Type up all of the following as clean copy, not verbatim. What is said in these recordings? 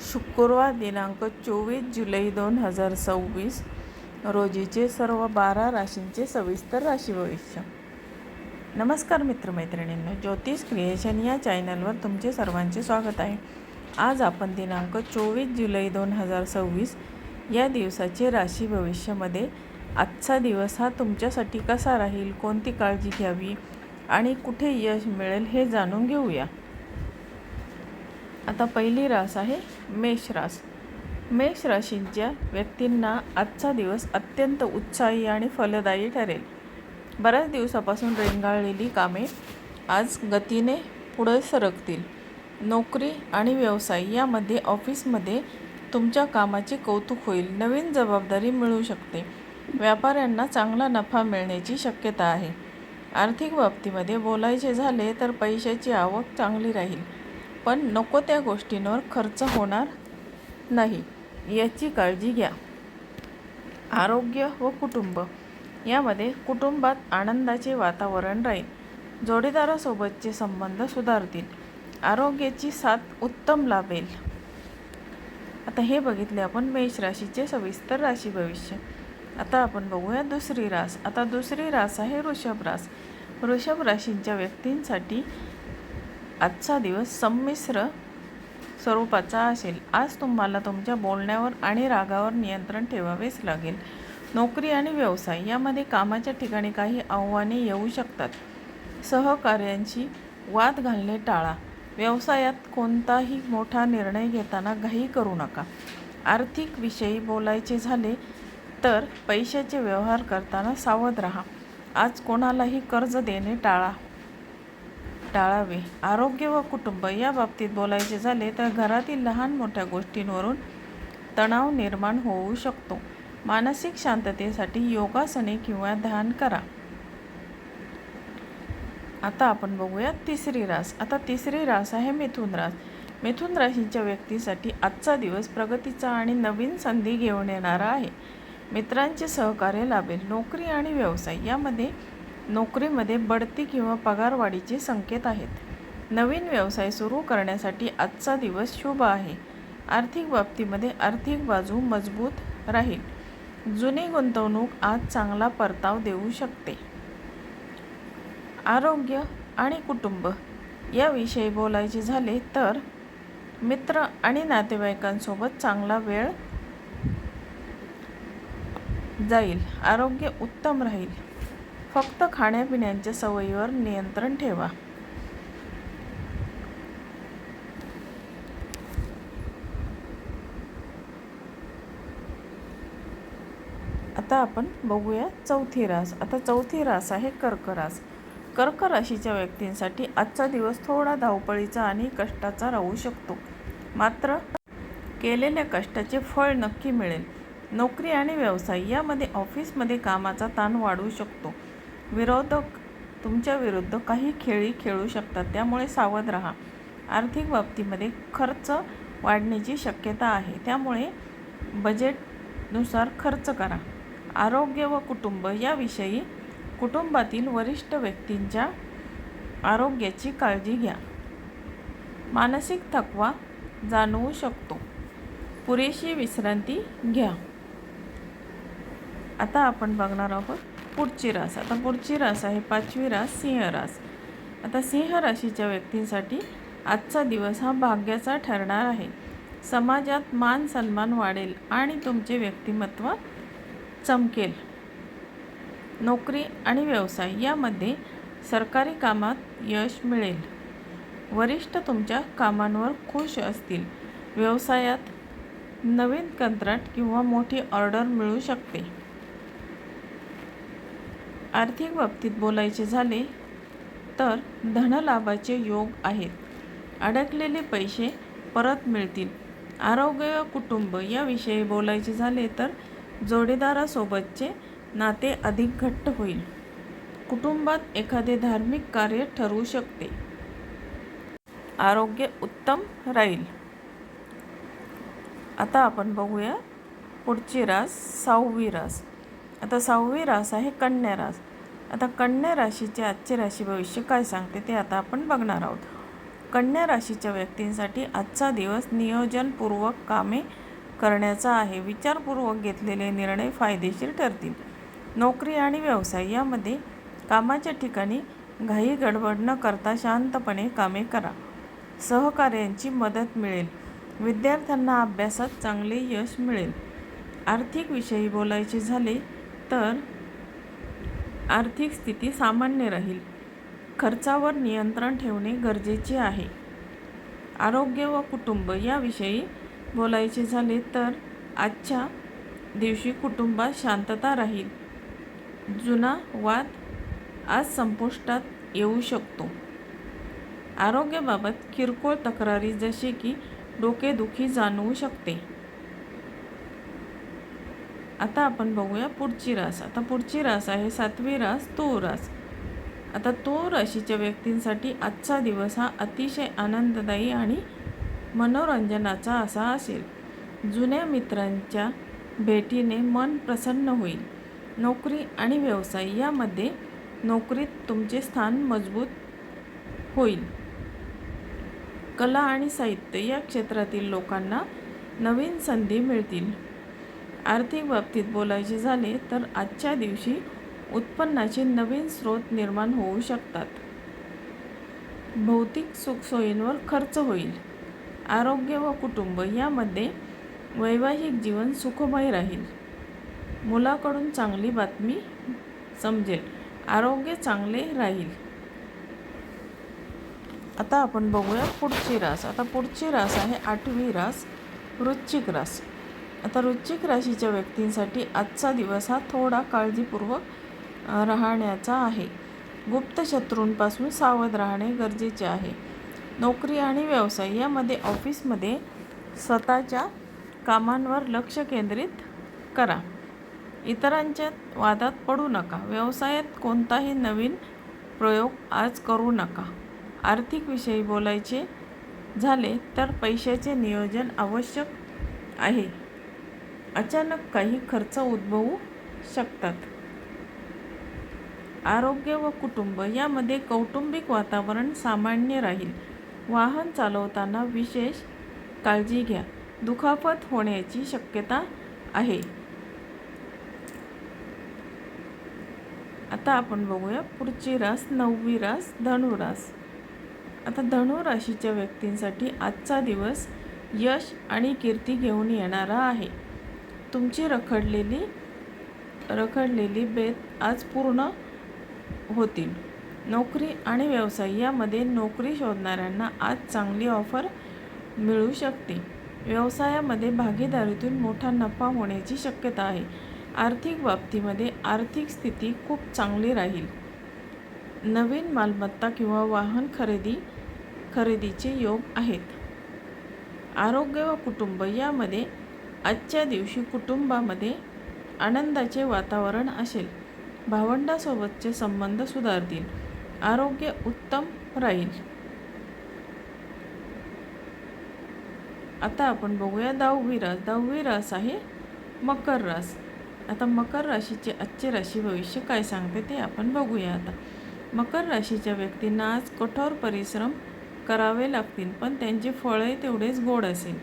शुक्रवार दिनांक 24 जुलै 2026 रोजीचे सर्व 12 राशींचे सविस्तर राशी भविष्य. नमस्कार मित्रमैत्रिणींनो, ज्योतिष क्रिएशन या चॅनलवर तुमचे सर्वांचे स्वागत आहे. आज आपण दिनांक 24 जुलै 2026 या दिवसाचे राशी भविष्यामध्ये आजचा दिवस हा तुमच्यासाठी कसा राहील, कोणती काळजी घ्यावी आणि कुठे यश मिळेल हे जाणून घेऊया. आता पहिली रास आहे मेष रास. मेष राशींच्या व्यक्तींना आजचा दिवस अत्यंत उत्साही आणि फलदायी ठरेल. बऱ्याच दिवसापासून रेंगाळलेली कामे आज गतीने पुढे सरकतील. नोकरी आणि व्यवसाय यामध्ये ऑफिसमध्ये तुमच्या कामाचे कौतुक होईल. नवीन जबाबदारी मिळू शकते. व्यापाऱ्यांना चांगला नफा मिळण्याची शक्यता आहे. आर्थिक बाबतीमध्ये बोलायचे झाले तर पैशाची आवक चांगली राहील, पण नको त्या गोष्टींवर खर्च होणार नाही याची काळजी घ्या. आरोग्य व कुटुंब यामध्ये कुटुंबात आनंदाचे वातावरण राहील. जोडीदारासोबतचे संबंध सुधारतील. आरोग्याची साथ उत्तम लाभेल. आता हे बघितले आपण मेष राशीचे सविस्तर राशी भविष्य. आता आपण बघूया दुसरी रास. आता दुसरी रास आहे वृषभ रास. वृषभ राशींच्या व्यक्तींसाठी आजचा दिवस संमिश्र स्वरूपाचा असेल. आज तुम्हाला तुमच्या बोलण्यावर आणि रागावर नियंत्रण ठेवावेच लागेल. नोकरी आणि व्यवसाय यामध्ये कामाच्या ठिकाणी काही आव्हाने येऊ शकतात. सहकार्यांशी वाद घालणे टाळा. व्यवसायात कोणताही मोठा निर्णय घेताना घाई करू नका. आर्थिक विषयी बोलायचे झाले तर पैशाचे व्यवहार करताना सावध राहा. आज कोणालाही कर्ज देणे टाळावे. आरोग्य व कुटुंब या बाबतीत बोलायचे झाले तर घरातील लहान मोठ्या गोष्टींवरून तणाव निर्माण होऊ शकतो. मानसिक शांततेसाठी योगासने किंवा ध्यान करा. आता आपण बघूया तिसरी रास. आता तिसरी रास आहे मिथुन रास. मिथुन राशीच्या व्यक्तीसाठी आजचा दिवस प्रगतीचा आणि नवीन संधी घेऊन येणारा आहे. मित्रांचे सहकार्य लाभेल. नोकरी आणि व्यवसाय यामध्ये नोकरीमध्ये बढती किंवा पगारवाढीचे संकेत आहेत. नवीन व्यवसाय सुरू करण्यासाठी आजचा दिवस शुभ आहे. आर्थिक बाबतीमध्ये आर्थिक बाजू मजबूत राहील. जुनी गुंतवणूक आज चांगला परताव देऊ शकते. आरोग्य आणि कुटुंब याविषयी बोलायचे झाले तर मित्र आणि नातेवाईकांसोबत चांगला वेळ जाईल. आरोग्य उत्तम राहील. फक्त खाण्यापिण्याच्या सवयीवर नियंत्रण ठेवा. आता आपण बघूया चौथी रास. आता चौथी रास आहे कर्क रास. कर्क राशीच्या व्यक्तींसाठी आजचा दिवस थोडा धावपळीचा आणि कष्टाचा राहू शकतो. मात्र केलेल्या कष्टाचे फळ नक्की मिळेल. नोकरी आणि व्यवसाय यामध्ये ऑफिसमध्ये कामाचा ताण वाढू शकतो. विरोधक तुमच्या विरुद्ध काही खेळी खेळू शकतात, त्यामुळे सावध राहा. आर्थिक बाबतीमध्ये खर्च वाढण्याची शक्यता आहे, त्यामुळे बजेटनुसार खर्च करा. आरोग्य व कुटुंब याविषयी कुटुंबातील वरिष्ठ व्यक्तींच्या आरोग्याची काळजी घ्या. मानसिक थकवा जाणवू शकतो. पुरेशी विश्रांती घ्या. आता आपण बघणार आहोत पुढची रास. आता पुढची रास आहे पाचवी रास सिंह रास. आता सिंह राशीच्या व्यक्तींसाठी आजचा दिवस हा भाग्याचा ठरणार आहे. समाजात मान सन्मान वाढेल आणि तुमचे व्यक्तिमत्व चमकेल. नोकरी आणि व्यवसाय यामध्ये सरकारी कामात यश मिळेल. वरिष्ठ तुमच्या कामांवर खुश असतील. व्यवसायात नवीन कंत्राट किंवा मोठी ऑर्डर मिळू शकते. आर्थिक बाबतीत बोलायचे झाले तर धनलाभाचे योग आहेत. अडकलेले पैसे परत मिळतील. आरोग्य व कुटुंब याविषयी बोलायचे झाले तर जोडीदारासोबतचे नाते अधिक घट्ट होईल. कुटुंबात एखादे धार्मिक कार्य ठरवू शकते. आरोग्य उत्तम राहील. आता आपण बघूया पुढची रास सहावी रास. आता सहावी रास आहे कन्या रास. आता कन्या राशीचे आजचे राशी भविष्य काय सांगते ते आता आपण बघणार आहोत. कन्या राशीच्या व्यक्तींसाठी आजचा दिवस नियोजनपूर्वक कामे करण्याचा आहे. विचारपूर्वक घेतलेले निर्णय फायदेशीर ठरतील. नोकरी आणि व्यवसाय यामध्ये कामाच्या ठिकाणी घाई गडबड न करता शांतपणे कामे करा. सहकार्यांची मदत मिळेल. विद्यार्थ्यांना अभ्यासात चांगले यश मिळेल. आर्थिक विषयी बोलायचे झाले तर आर्थिक स्थिती सामान्य राहील. खर्चावर नियंत्रण ठेवणे गरजेचे आहे. आरोग्य व कुटुंब याविषयी बोलायचे झाले तर आजच्या दिवशी कुटुंबात शांतता राहील. जुना वाद आज संपुष्टात येऊ शकतो. आरोग्याबाबत किरकोळ तक्रारी जसे की डोकेदुखी जाणवू शकते. आता आपण बघूया पुढची रास. आता पुढची रास आहे 7वी रास तुळ रास. आता तुळ राशीच्या व्यक्तींसाठी आजचा दिवस हा अतिशय आनंददायी आणि मनोरंजनाचा असा असेल. जुन्या मित्रांच्या भेटीने मन प्रसन्न होईल. नोकरी आणि व्यवसाय यामध्ये नोकरीत तुमचे स्थान मजबूत होईल. कला आणि साहित्य या क्षेत्रातील लोकांना नवीन संधी मिळतील. आर्थिक बाबतीत बोलायचे झाले तर आजच्या दिवशी उत्पन्नाचे नवीन स्रोत निर्माण होऊ शकतात. भौतिक सुखसोयींवर खर्च होईल. आरोग्य व कुटुंब यामध्ये वैवाहिक जीवन सुखमय राहील. मुलाकडून चांगली बातमी समजेल. आरोग्य चांगले राहील. आता आपण बघूया पुढची रास. आता पुढची रास आहे 8वी रास वृश्चिक रास. आता वृश्चिक राशीच्या व्यक्तींसाठी आजचा दिवस हा थोडा काळजीपूर्वक राहण्याचा आहे. गुप्त शत्रूंपासून सावध राहणे गरजेचे आहे. नोकरी आणि व्यवसाय यामध्ये ऑफिसमध्ये स्वतःच्या कामांवर लक्ष केंद्रित करा. इतरांच्या वादात पडू नका. व्यवसायात कोणताही नवीन प्रयोग आज करू नका. आर्थिक विषयी बोलायचे झाले तर पैशाचे नियोजन आवश्यक आहे. अचानक काही खर्च उद्भवू शकतात. आरोग्य व कुटुंब यामध्ये कौटुंबिक वातावरण सामान्य राहील. वाहन चालवताना विशेष काळजी घ्या. दुखापत होण्याची शक्यता आहे. आता आपण बघूया पुढची रास 9वी रास धनुरास. आता धनु राशीच्या व्यक्तींसाठी आजचा दिवस यश आणि कीर्ती घेऊन येणारा आहे. तुमची रखडलेली बेत आज पूर्ण होतील. नोकरी आणि व्यवसाय यामध्ये नोकरी शोधणाऱ्यांना आज चांगली ऑफर मिळू शकते. व्यवसायामध्ये भागीदारीतून मोठा नफा होण्याची शक्यता आहे. आर्थिक बाबतीमध्ये आर्थिक स्थिती खूप चांगली राहील. नवीन मालमत्ता किंवा वाहन खरेदीचे योग आहेत. आरोग्य व कुटुंब यामध्ये आजच्या दिवशी कुटुंबामध्ये आनंदाचे वातावरण असेल. भावंडासोबतचे संबंध सुधारतील. आरोग्य उत्तम राहील. आता आपण बघूया 10वी रास. 10वी रास आहे मकर रास. आता मकर राशीचे आजचे राशी भविष्य काय सांगते ते आपण बघूया. आता मकर राशीच्या व्यक्तींना आज कठोर परिश्रम करावे लागतील, पण त्यांचे फळही तेवढेच गोड असेल.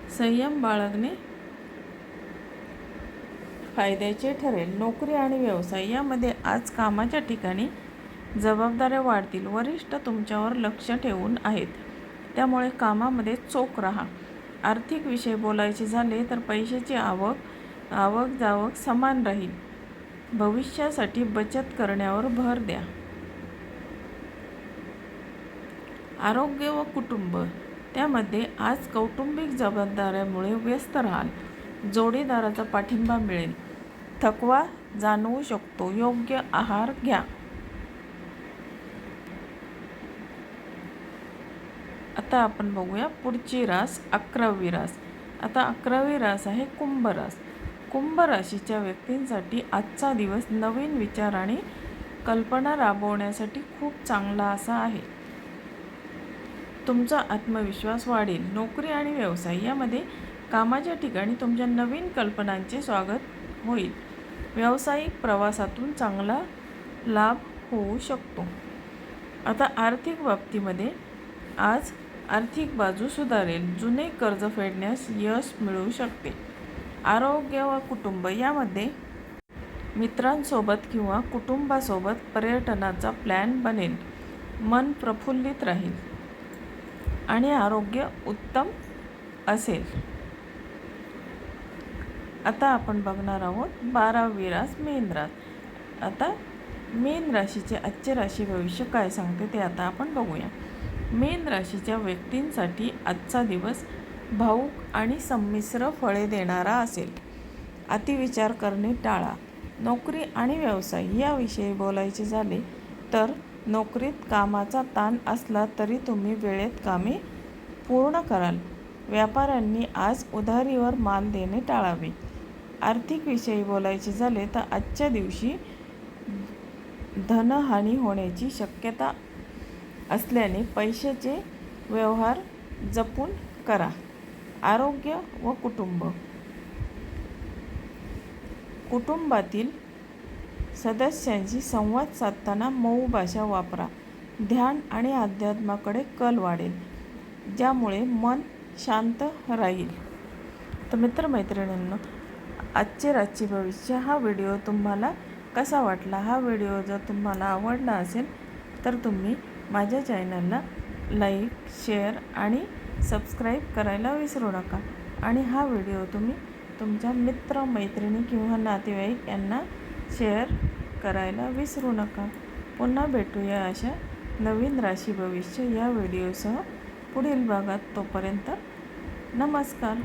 संयम बाळगणे फायद्याचे ठरेल. नोकरी आणि व्यवसाय यामध्ये आज कामाच्या ठिकाणी जबाबदाऱ्या वाढतील. वरिष्ठ तुमच्यावर लक्ष ठेवून आहेत, त्यामुळे कामामध्ये चोख राहा. आर्थिक विषय बोलायचे झाले तर पैशाची आवक जावक समान राहील. भविष्यासाठी बचत करण्यावर भर द्या. आरोग्य व कुटुंब त्यामध्ये आज कौटुंबिक जबाबदाऱ्यामुळे व्यस्त राहाल. जोडीदाराचा पाठिंबा मिळेल. थकवा जाणवू शकतो. योग्य आहार घ्या. आता आपण बघूया पुढची रास 11वी रास. आता 11वी रास आहे कुंभ रास. कुंभ राशीच्या व्यक्तींसाठी आजचा दिवस नवीन विचार आणि कल्पना राबवण्यासाठी खूप चांगला असा आहे. तुमचा आत्मविश्वास वाढेल. नोकरी आणि व्यवसाय यामध्ये कामाच्या ठिकाणी तुमच्या नवीन कल्पनांचे स्वागत होईल. व्यावसायिक प्रवासातून चांगला लाभ होऊ शकतो. आता आर्थिक बाबतीमध्ये आज आर्थिक बाजू सुधारेल. जुने कर्ज फेडण्यास यश मिळू शकते. आरोग्य व कुटुंब यामध्ये मित्रांसोबत किंवा कुटुंबासोबत पर्यटनाचा प्लॅन बनेल. मन प्रफुल्लित राहील आणि आरोग्य उत्तम असेल. आता आपण बघणार आहोत 12वी रास मेन रास. आता मेन राशीचे आजचे राशी भविष्य काय सांगते ते आता आपण बघूया. मेन राशीच्या व्यक्तींसाठी आजचा दिवस भावुक आणि संमिश्र फळे देणारा असेल. अतिविचार करणे टाळा. नोकरी आणि व्यवसाय याविषयी बोलायचे झाले तर नोकरीत कामाचा ताण असला तरी तुम्ही वेळेत कामे पूर्ण कराल. व्यापाऱ्यांनी आज उधारीवर माल देणे टाळावे. आर्थिक विषयी बोलायचे झाले तर आजच्या दिवशी धनहानी होण्याची शक्यता असल्याने पैशाचे व्यवहार जपून करा. आरोग्य व कुटुंब. कुटुंबातील सदस्यांशी संवाद साधताना मऊ भाषा वापरा. ध्यान आणि अध्यात्माकडे कल वाढेल, ज्यामुळे मन शांत राहील. तर मित्रमैत्रिणींनो, आजचे राशी भविष्य हा व्हिडिओ तुम्हाला कसा वाटला? हा व्हिडिओ जर तुम्हाला आवडला असेल तर तुम्ही माझ्या चॅनलला लाईक, शेअर आणि सबस्क्राईब करायला विसरू नका. आणि हा व्हिडिओ तुम्ही तुमच्या मित्रमैत्रिणी किंवा नातेवाईक यांना शेअर करायला विसरू नका. पुन्हा भेटूया अशा नवीन राशी भविष्य या व्हिडिओसह पुढील भागात. तोपर्यंत नमस्कार.